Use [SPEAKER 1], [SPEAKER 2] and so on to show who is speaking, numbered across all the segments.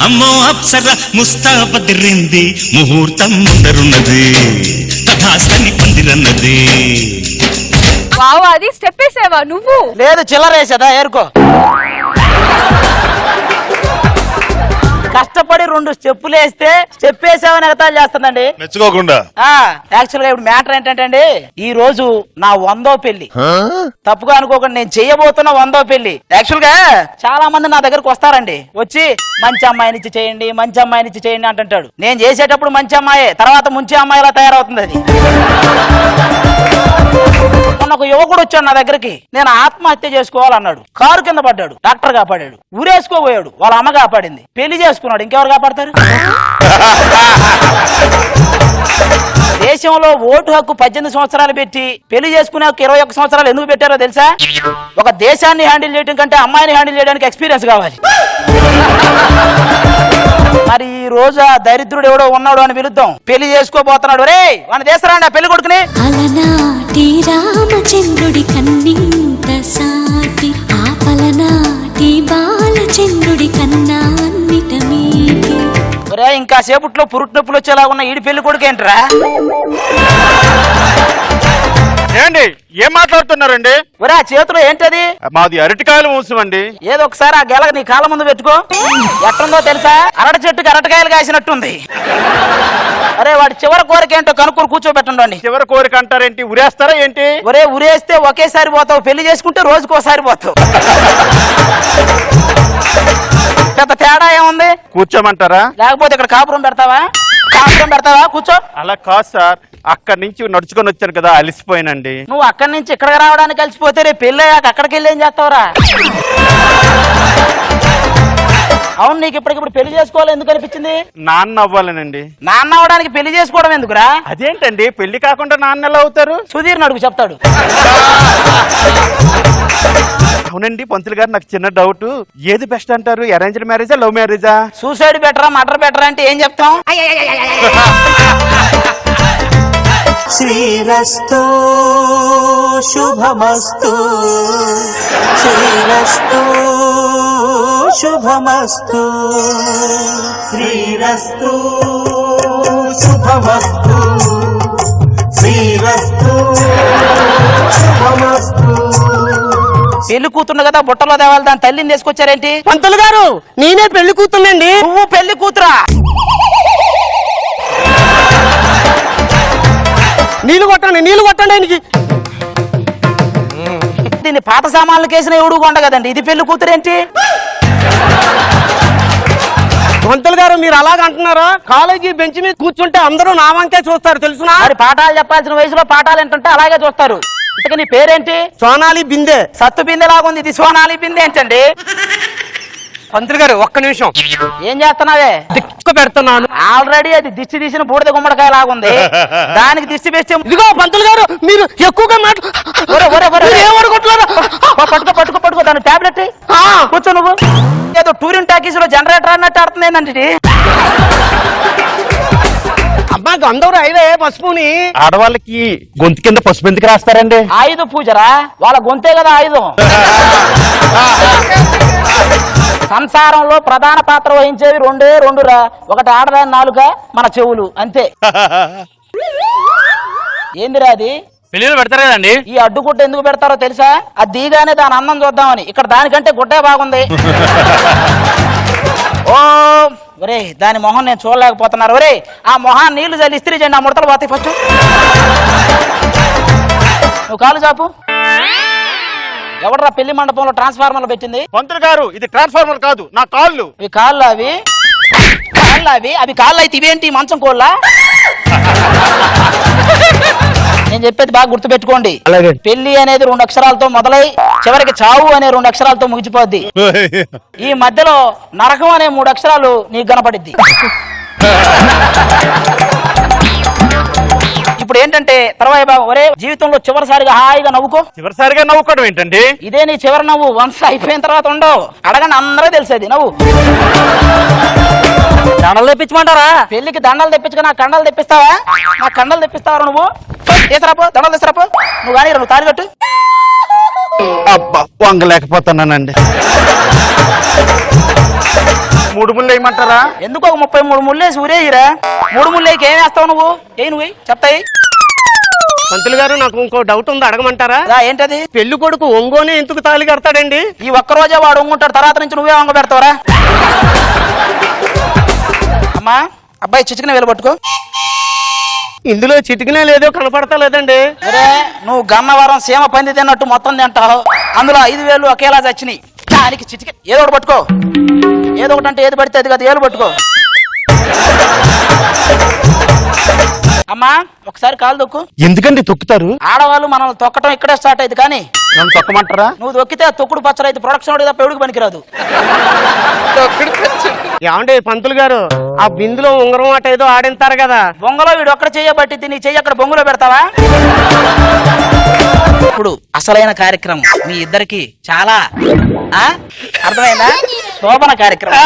[SPEAKER 1] అమ్మో అప్సర ముస్తాబదిరింది ముహూర్తం ముందరున్నది తథాస్తని పందిరన్నది.
[SPEAKER 2] వావ్, అది స్టెప్ వేసావా నువ్వు?
[SPEAKER 3] లేదు, చిల్లరేసేదా ఏరుకో. కష్టపడి 2 స్టెప్పులు వేస్తే స్టెప్ వేసామని ఎగతాలు చేస్తానండి
[SPEAKER 4] మెచ్చుకోకుండా.
[SPEAKER 3] యాక్చువల్ గా ఇప్పుడు మ్యాటర్ ఏంటంటే ఈ రోజు నా 100వ పెళ్లి. తప్పుగా అనుకోకుండా నేను చెయ్యబోతున్న 100వ పెళ్లి. యాక్చువల్ గా చాలా మంది నా దగ్గరకు వస్తారండి, వచ్చి మంచి అమ్మాయినిచ్చి చేయండి, మంచి అమ్మాయినిచ్చి చేయండి అంటుంటాడు. నేను చేసేటప్పుడు మంచి అమ్మాయి, తర్వాత ముంచి అమ్మాయిలా తయారవుతుంది అది. మొన్న ఒక యువకుడు వచ్చాడు నా దగ్గరికి, నేను ఆత్మహత్య చేసుకోవాలన్నాడు. కారు కింద పడ్డాడు, డాక్టర్ కాపాడాడు. ఊరేసుకోబోయాడు, వాళ్ళ అమ్మ కాపాడింది. పెళ్లి చేసుకున్నాడు, ఇంకెవరు కాపాడతారు? దేశంలో ఓటు హక్కు 18 సంవత్సరాలు పెట్టి పెళ్లి చేసుకునే 21 సంవత్సరాలు ఎందుకు పెట్టారో తెలుసా? ఒక దేశాన్ని హ్యాండిల్ చేయడం కంటే అమ్మాయిని హ్యాండిల్ చేయడానికి ఎక్స్పీరియన్స్ కావాలి. మరి ఈ రోజు ఆ దరిద్రుడు ఎవడో ఉన్నాడు అని పిలుద్దాం. పెళ్లి చేసుకోబోతున్నాడు, రే వాని దేశరాండి ఆ పెళ్లి కొడుకుని.
[SPEAKER 5] అలనాటి రామచంద్రుడి కన్నింత సాటి ఆపలనాటి బాలచంద్రుడి కన్నా అన్నిట మీది.
[SPEAKER 3] ఒరే ఇంకా సేపట్లో పురుటి నొప్పులు వచ్చేలా ఉన్న ఈడి పెళ్లి కొడుకు ఏంట్రా?
[SPEAKER 4] ఏండి ఏం మాట్లాడుతున్నారండి?
[SPEAKER 3] ఒరే ఆ చేతిలో ఏంటది?
[SPEAKER 4] మాది అరటికాయలు మూసమండి.
[SPEAKER 3] ఏదో ఒకసారి ఆ గెల నీ కాళ్ళ ముందు పెట్టుకో. ఎట్టుందో తెలుసా? అరటి చెట్టుకి అరటికాయలు కాసినట్టుంది. అరే వాడి చివరి కోరిక ఏంటో కనుక్కొని కూర్చోబెట్టండి.
[SPEAKER 4] చివరి కోరిక అంటారేంటి? ఉరేస్తారా ఏంటి?
[SPEAKER 3] ఒరే ఉరేస్తే ఒకేసారి పోతావు, పెళ్లి చేసుకుంటే రోజుకోసారి పోతావు. పెద్ద తేడా ఏముంది?
[SPEAKER 4] కూర్చోమంటారా?
[SPEAKER 3] లేకపోతే ఇక్కడ కాపురం పెడతావా? కాపురం పెడతావా? కూర్చో.
[SPEAKER 4] అలా కాదు సార్, అక్కడి నుంచి నడుచుకొని వచ్చాను కదా, అలిసిపోయానండి.
[SPEAKER 3] నువ్వు అక్కడి నుంచి ఇక్కడికి రావడానికి కలిసిపోతే రేపు పెళ్ళి అయ్యాక అక్కడికి వెళ్ళి ఏం చేస్తావురా? అవును, నీకు ఇప్పటికిప్పుడు పెళ్లి చేసుకోవాలి ఎందుకు అనిపించింది?
[SPEAKER 4] నాన్న అవ్వాలనండి.
[SPEAKER 3] నాన్న అవడానికి పెళ్లి చేసుకోవడం ఎందుకురా?
[SPEAKER 4] అదేంటండి, పెళ్లి కాకుండా నాన్న ఎలా అవుతారు?
[SPEAKER 3] సుధీర్ అడుగు చెప్తాడు.
[SPEAKER 4] అవునండి పంతులు గారు, నాకు చిన్న డౌట్. ఏది బెస్ట్ అంటారు, అరేంజ్డ్ మ్యారేజా లవ్ మ్యారేజా?
[SPEAKER 3] సూసైడ్ బెటరా మర్డర్ బెటరా అంటే ఏం చెప్తాం?
[SPEAKER 6] శ్రీరస్తు శుభమస్తు, శ్రీరస్తు శుభమస్తు, శ్రీరస్తు శుభమస్తు, శ్రీరస్తు శుభమస్తు.
[SPEAKER 3] పెళ్లి కూతురు కదా బుట్టలో దేవాలి, దాని తల్లిని తీసుకొచ్చారేంటి?
[SPEAKER 7] పంతులు గారు నేనే పెళ్లి కూతుర్నండి.
[SPEAKER 3] నువ్వు పెళ్లి కూతురా?
[SPEAKER 7] నీళ్లు కొట్టండి ఆయనకి.
[SPEAKER 3] దీన్ని పాత సామాన్లు కేసిన ఎవడు కొండ కదండి, ఇది పెళ్లి కూతురేంటి?
[SPEAKER 7] పంతులు గారు మీరు అలాగ అంటున్నారా? కాలేజీ బెంచ్ మీద కూర్చుంటే అందరూ నా వంకే చూస్తారు తెలుసునా?
[SPEAKER 3] మరి పాఠాలు చెప్పాల్సిన వయసులో పాఠాలు ఏంటంటే అలాగే చూస్తారు. ఇక నీ పేరేంటి?
[SPEAKER 7] సోనాలి బిందె.
[SPEAKER 3] సత్తు బిందె లాగుంది, ఇది సోనాలి బిందె ఏంటండి?
[SPEAKER 7] పంతులు గారు ఒక్క నిమిషం.
[SPEAKER 3] ఏం చేస్తున్నావే?
[SPEAKER 7] దిక్కు పెడుతున్నాను.
[SPEAKER 3] ఆల్రెడీ అది దిష్టి తీసిన బూడిద గుమ్మడికాయ లాగుంది, దానికి దిష్టి వేస్తే.
[SPEAKER 7] ఇదిగో పంతులు గారు మీరు ఎక్కువగా
[SPEAKER 3] పట్టుకో దాని టాబ్లెట్ కూర్చో. నువ్వు ఏదో టూరిన్ టాకీస్ లో జనరేటర్ అన్నట్టు ఆడుతుంది ఏంటంటే.
[SPEAKER 7] అమ్మా గంధవరు అయిదే పసుపుని.
[SPEAKER 4] ఆడవాళ్ళకి గొంతు కింద పసుపు ఎందుకు రాస్తారండి?
[SPEAKER 3] ఆయుధ పూజరా, వాళ్ళ గొంతే కదా ఆయుధం. సంసారంలో ప్రధాన పాత్ర వహించేవి రెండు రా. ఒకటి ఆడదాని నాలుక, మన చెవులు, అంతే. ఏందిరా అది?
[SPEAKER 8] పెళ్లిలో పెడతారు కదండి.
[SPEAKER 3] ఈ అడ్డుగుడ్డ ఎందుకు పెడతారో తెలుసా? అది దిగానే దాని అందం చూద్దామని. ఇక్కడ దానికంటే గుడ్డే బాగుంది. ఓ ఒరే దాని మొహం నేను చూడలేకపోతున్నారు. ఒరే ఆ మొహాన్ని నీళ్లు చల్లి ఇస్త్రీ చేయండి, ఆ ముడతలు పోతాయి. ఫస్ట్ నువ్వు కాలు చాపు. ఎవడరా పెళ్లి మండపంలో ట్రాన్స్ఫార్మర్లు పెట్టింది?
[SPEAKER 4] పంతులు గారు ఇది ట్రాన్స్ఫార్మర్ కాదు, నా కాళ్ళు.
[SPEAKER 3] అవి కాళ్ళు, అవి కాళ్ళు అయితే ఇవేంటి మంచం కోళ్ళ? నేను చెప్పేది బాగా గుర్తు పెట్టుకోండి. పెళ్లి అనేది 2 అక్షరాలతో మొదలై చివరికి చావు అనే 2 అక్షరాలతో ముగిసిపోద్ది. ఈ మధ్యలో నరకం అనే 3 అక్షరాలు నీకు కనపడిద్ది. ఇప్పుడు ఏంటంటే తర్వాత బాబు, ఒరే జీవితంలో చివరిసారిగా హాయిగా నవ్వుకో.
[SPEAKER 4] చివరిసారిగా నవ్వుకోవడం ఏంటండి?
[SPEAKER 3] ఇదే నీ చివరి నవ్వు. వన్స్ అయిపోయిన తర్వాత ఉండవు. అడగండి, అందరూ తెలిసేది నవ్వు.
[SPEAKER 7] దండలు తెప్పించమంటారా?
[SPEAKER 3] పెళ్లికి దండలు తెప్పించుక నా కండలు తెప్పిస్తావా? నా కండలు తెప్పిస్తావా నువ్వు? తీసుకురాపో, దండలు తీసుకురాపో. నువ్వు కానీ నువ్వు తాళి కట్టు.
[SPEAKER 4] అబ్బా వంగలేకపోతున్నానండి. మూడు ముళ్ళు వేయమంటారా?
[SPEAKER 3] ఎందుకు ఒక 33 ముళ్ళేసి ఊరేయిరా. 3 ముళ్ళేకి ఏం వేస్తావు నువ్వు? నువ్వు చెప్తాయి.
[SPEAKER 7] పంతులు గారు నాకు ఇంకో డౌట్ ఉంది, అడగమంటారా?
[SPEAKER 3] ఏంటది?
[SPEAKER 7] పెళ్లి కొడుకు ఒంగోనే ఎందుకు తాళి కడతాడండి?
[SPEAKER 3] ఈ ఒక్కరోజే వాడు ఒంగుంటాడు, తర్వాత నుంచి నువ్వే వంగ పెడతావరా? అమ్మా అబ్బాయి చిటికిన వేలు పట్టుకో.
[SPEAKER 7] ఇందులో చిటికినే లేదో కనపడతా లేదండి.
[SPEAKER 3] అరే నువ్వు గన్నవరం సీమ పంది తిన్నట్టు మొత్తం తింటావు. అందులో 5,000 ఒకేలా చచ్చినాయి. దానికి చిటిక ఏదో ఒకటి పట్టుకో. ఏదో ఒకటి అంటే ఏది పడితే అది కదా, ఏలు పట్టుకో. అమ్మా ఒకసారి కాలు తొక్కు.
[SPEAKER 4] ఎందుకండి తొక్కుతారు?
[SPEAKER 3] ఆడవాళ్ళు మనల్ని తొక్కటం ఇక్కడే స్టార్ట్ అయింది, కానీ
[SPEAKER 4] నన్ను తొక్కమంటారా?
[SPEAKER 3] నువ్వు తొక్కితే తొక్కుడు పచ్చడి అయితే ప్రొడక్షన్ తప్ప ఎవడికి పనికిరాదు.
[SPEAKER 7] ఏమండి పంతులు గారు, ఆ బిందులో ఉంగరం ఆట ఏదో ఆడింతారు కదా,
[SPEAKER 3] బొంగలో వీడు ఒక్కడ చెయ్యబట్టి నీ చెయ్యి అక్కడ బొంగులో పెడతావా? ఇప్పుడు అసలైన కార్యక్రమం మీ ఇద్దరికి చాలా అర్థమైందా? శోభన కార్యక్రమం.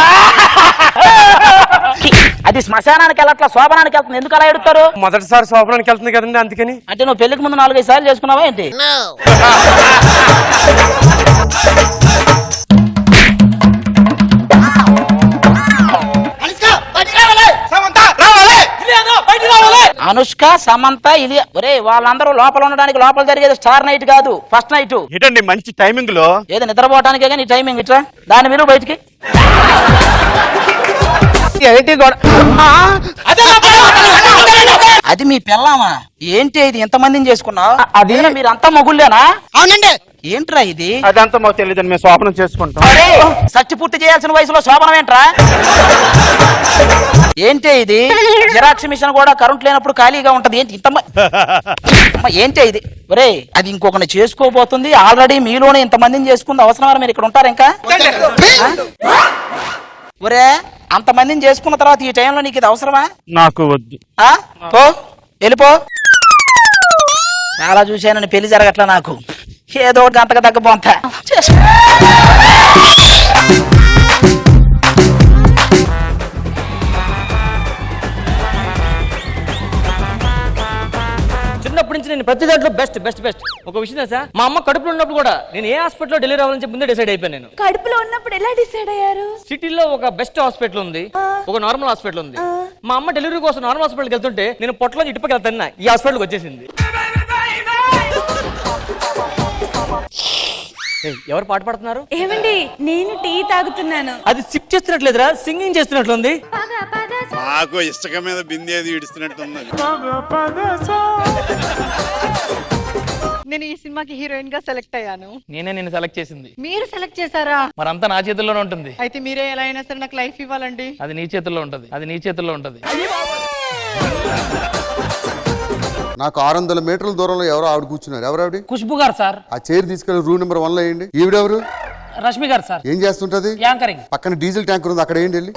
[SPEAKER 3] అది శ్మశానానికి వెళ్ళట్లా, శోభనానికి వెళ్తుంది. ఎందుకు అలా ఎడుతారు?
[SPEAKER 7] మొదటిసారి శోభనానికి వెళ్తుంది కదండి, అందుకని.
[SPEAKER 3] అంటే నువ్వు పెళ్లికి ముందు 4-5 సార్లు చేసుకున్నావా ఏంటి? అనుష్క సమంత ఇది. ఒరే వాళ్ళందరూ లోపల ఉండడానికి, లోపల జరిగేది స్టార్ నైట్ కాదు, ఫస్ట్ నైట్.
[SPEAKER 4] ఏంటండి మంచి టైమింగ్ లో?
[SPEAKER 3] ఏదో నిద్రపోవటానికే కానీ టైమింగ్ ఇట్లా. దాని విలువ బయటికి.
[SPEAKER 7] ఏంటి
[SPEAKER 3] అది మీ పిల్లమా? ఏంటి ఇది ఎంతమందిని చేసుకున్నావు? అది మీరంతా మొగుళ్ళేనా?
[SPEAKER 7] అవునండి.
[SPEAKER 3] ఏంట్రా ఇది?
[SPEAKER 4] అదంతా మాకు తెలియదండి, మేము శోభనం చేసుకుంటాం.
[SPEAKER 3] సచ్చి పూర్తి చేయాల్సిన వయసులో శోభనం ఏంట్రా? ఏంటి ఇది? జిరాక్స్ మిషన్ కూడా కరెంట్ లేనప్పుడు ఖాళీగా ఉంటది. ఏంటి ఏంటి ఇది? ఒరే అది ఇంకొకరిని చేసుకోబోతుంది. ఆల్రెడీ మీలోనే ఇంతమందిని చేసుకుంది. అవసరమా మీరు ఇక్కడ ఉంటారు ఇంకా? ఒరే అంతమందిని చేసుకున్న తర్వాత ఈ టైంలో నీకు ఇది అవసరమా?
[SPEAKER 4] నాకు వద్దు.
[SPEAKER 3] పో వెళ్ళిపో. చాలా చూశానని పెళ్లి జరగట్లా నాకు. ఏదో ఒకటి గంటకు తగ్గపోతా.
[SPEAKER 6] చిన్నప్పటి నుంచి నేను ప్రతి దాంట్లో బెస్ట్ బెస్ట్ బెస్ట్. ఒక విషయం తెలుసా, మా అమ్మ కడుపులో ఉన్నప్పుడు కూడా నేను ఏ హాస్పిటల్లో డెలివరీ అవ్వాలని చెప్పి ముందే డిసైడ్ అయిపోయాను. నేను
[SPEAKER 2] కడుపులో ఉన్నప్పుడు ఎలా డిసైడ్ అయ్యారు?
[SPEAKER 6] సిటీలో ఒక బెస్ట్ హాస్పిటల్ ఉంది, ఒక నార్మల్ హాస్పిటల్ ఉంది. మా అమ్మ డెలివరీ కోసం నార్మల్ హాస్పిటల్కి వెళ్తుంటే నేను పొట్టలో ఇటుపకి వెళ్తాను, ఈ హాస్పిటల్కి వచ్చేసింది. ఎవరు పాట పాడుతున్నారు?
[SPEAKER 2] ఏమండి నేను టీ తాగుతున్నాను.
[SPEAKER 6] అది సిప్ చేస్తున్నట్లేదురా, సింగింగ్ చేస్తున్నట్లుంది.
[SPEAKER 8] నాకు ఇష్టక మీద బిందేది ఇడుస్తున్నట్టుంది.
[SPEAKER 9] నేను ఈ సినిమాకి హీరోయిన్ గా సెలెక్ట్ అయ్యాను.
[SPEAKER 6] నేనే నిన్ను సెలెక్ట్ చేసింది.
[SPEAKER 9] మీరు సెలెక్ట్ చేశారా?
[SPEAKER 6] మరంతా నా చేతుల్లోనే ఉంటుంది.
[SPEAKER 9] అయితే మీరే ఎలా అయినా సరే నాకు లైఫ్ ఇవ్వాలండి.
[SPEAKER 6] అది నీ చేతుల్లో ఉంటది, అది నీ చేతుల్లో ఉంటది.
[SPEAKER 10] నాకు 600 మీటర్ల దూరంలో ఎవరో ఆవిడ కూర్చున్నారు. ఎవరావిడ?
[SPEAKER 6] ఖుష్బు గారు సార్.
[SPEAKER 10] ఆ చైర్ తీసుకెళ్లి రూమ్ నెంబర్ 1 లో వేయండి. ఈవిడెవరు?
[SPEAKER 6] రష్మి గారు సార్.
[SPEAKER 10] ఏం చేస్తుంటది?
[SPEAKER 6] యాంకరింగ్.
[SPEAKER 10] పక్కన డీజిల్ ట్యాంకర్ ఉంది, అక్కడ ఏంటి వెళ్ళి.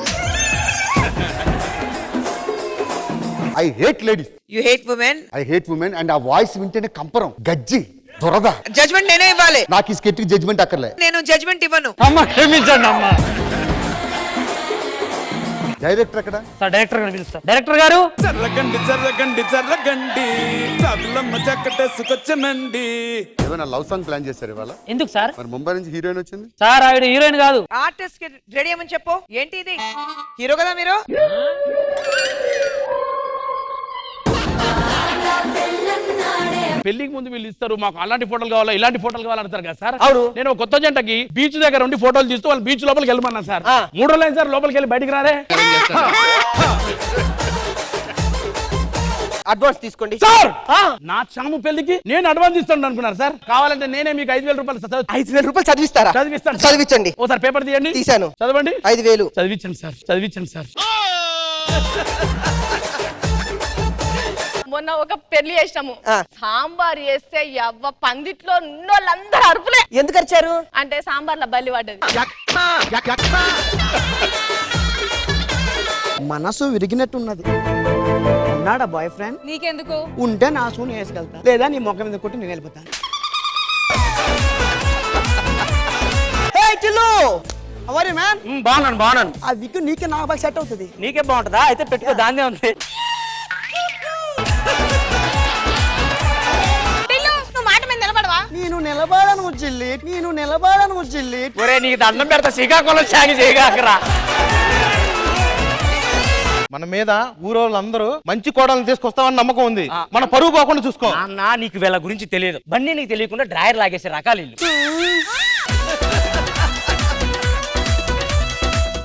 [SPEAKER 10] I hate ladies.
[SPEAKER 11] You hate women.
[SPEAKER 10] I hate women. And ఆ వాయిస్ వింటేనే కంపరం, గజ్జి, దురద.
[SPEAKER 11] జడ్జ్మెంట్ నేనే ఇవ్వాలి.
[SPEAKER 10] నాకు ఈ స్కెట్ కి జడ్జ్మెంట్ అక్కర్లే.
[SPEAKER 11] నేను జడ్జ్మెంట్ ఇవ్వను.
[SPEAKER 6] అమ్మ క్షమించండి అమ్మ.
[SPEAKER 10] డైరెక్టర్ ఎక్కడ?
[SPEAKER 6] సార్ డైరెక్టర్ గారు పిలుస్తారు. డైరెక్టర్ గారు.
[SPEAKER 8] జర్రగండి జర్రగండి జర్రగండి చదులమ్మ చక్కటేసుకొచ్చనండి.
[SPEAKER 10] ఏమైనా లవ్ సాంగ్ ప్లాన్ చేశారు ఇవాళ?
[SPEAKER 6] ఎందుకు సార్?
[SPEAKER 10] మరి ముంబై నుంచి హీరోయిన్ వచ్చింది.
[SPEAKER 6] సార్ ఆవిడ హీరోయిన్ కాదు.
[SPEAKER 11] ఆర్టిస్ట్ కి రెడీ అయ్యమని చెప్పు. ఏంటి ఇది? హీరో కదా మీరు?
[SPEAKER 12] పెళ్లికి ముందు వీళ్ళు ఇస్తారు, మాకు అలాంటి ఫోటోలు కావాలా, ఇలాంటి ఫోటోలు కావాలంటారు కదా సార్. అవును. నేను ఒక కొత్త జంటకి బీచ్ దగ్గర ఉండి ఫోటోలు తీస్తూ వాళ్ళు బీచ్ లోపలికి వెళ్ళమన్నా సార్. 3 రోజులు అయింది సార్, లోపలికి వెళ్ళి బయటికి రారే.
[SPEAKER 7] అడ్వాన్స్ తీసుకోండి
[SPEAKER 12] సార్. నా చాము పెళ్లికి నేను అడ్వాన్స్ ఇస్తాను అనుకున్నారు సార్. కావాలంటే నేనే మీకు 5,000 రూపాయలు
[SPEAKER 7] 5,000 రూపాయలు చదివిస్తారా?
[SPEAKER 12] చదివిస్తాను.
[SPEAKER 7] చదివించండి.
[SPEAKER 12] ఓసారి పేపర్ తీయండి.
[SPEAKER 7] తీశాను.
[SPEAKER 12] చదవండి.
[SPEAKER 7] 5,000
[SPEAKER 12] చదివించండి సార్, చదివించండి సార్.
[SPEAKER 2] మొన్న ఒక పెళ్లి చేసినాము. సాంబార్ చేస్తే యవ్వ పందిట్లో ఉన్నోళ్ళందరూ అరుపులే.
[SPEAKER 7] ఎందుకు వచ్చారు?
[SPEAKER 2] అంటే సాంబార్లో బల్లి పడ్డది.
[SPEAKER 7] మనసు విరిగినట్టున్నది. ఉన్నాడా బాయ్ ఫ్రెండ్?
[SPEAKER 2] నీకెందుకు?
[SPEAKER 7] ఉంటే నా సూని వేసుకెళ్తా, లేదా నీ మొక్క మీద కొట్టి నేను వెళ్ళిపోతాను.
[SPEAKER 6] బాగున్నాను బాగున్నాను.
[SPEAKER 7] ఆ విక్ నీకే నాకు బాగా సెట్ అవుతుంది.
[SPEAKER 6] నీకే బాగుంటుందా? అయితే పెట్టుకో, దాన్నే ఉంది.
[SPEAKER 9] నువ్వు మాట మీద నిలబడవా?
[SPEAKER 7] నీ నేను నిలబడను చెల్లి, నేను నిలబడను చెల్లి.
[SPEAKER 6] ఒరే నీకు దండం పెడతా శ్రీకాకుళం సాగి చేయగాకరా.
[SPEAKER 7] మన మీద ఊరోళ్ళందరూ మంచి కోడలను తీసుకొస్తామని నమ్మకం ఉంది. మన పరువు పోకుండా చూసుకో.
[SPEAKER 6] అన్నా నీకు వీళ్ళ గురించి తెలియదు. బండి నీకు తెలియకుండా డ్రాయర్ లాగేసే రకాలు ఇల్లు.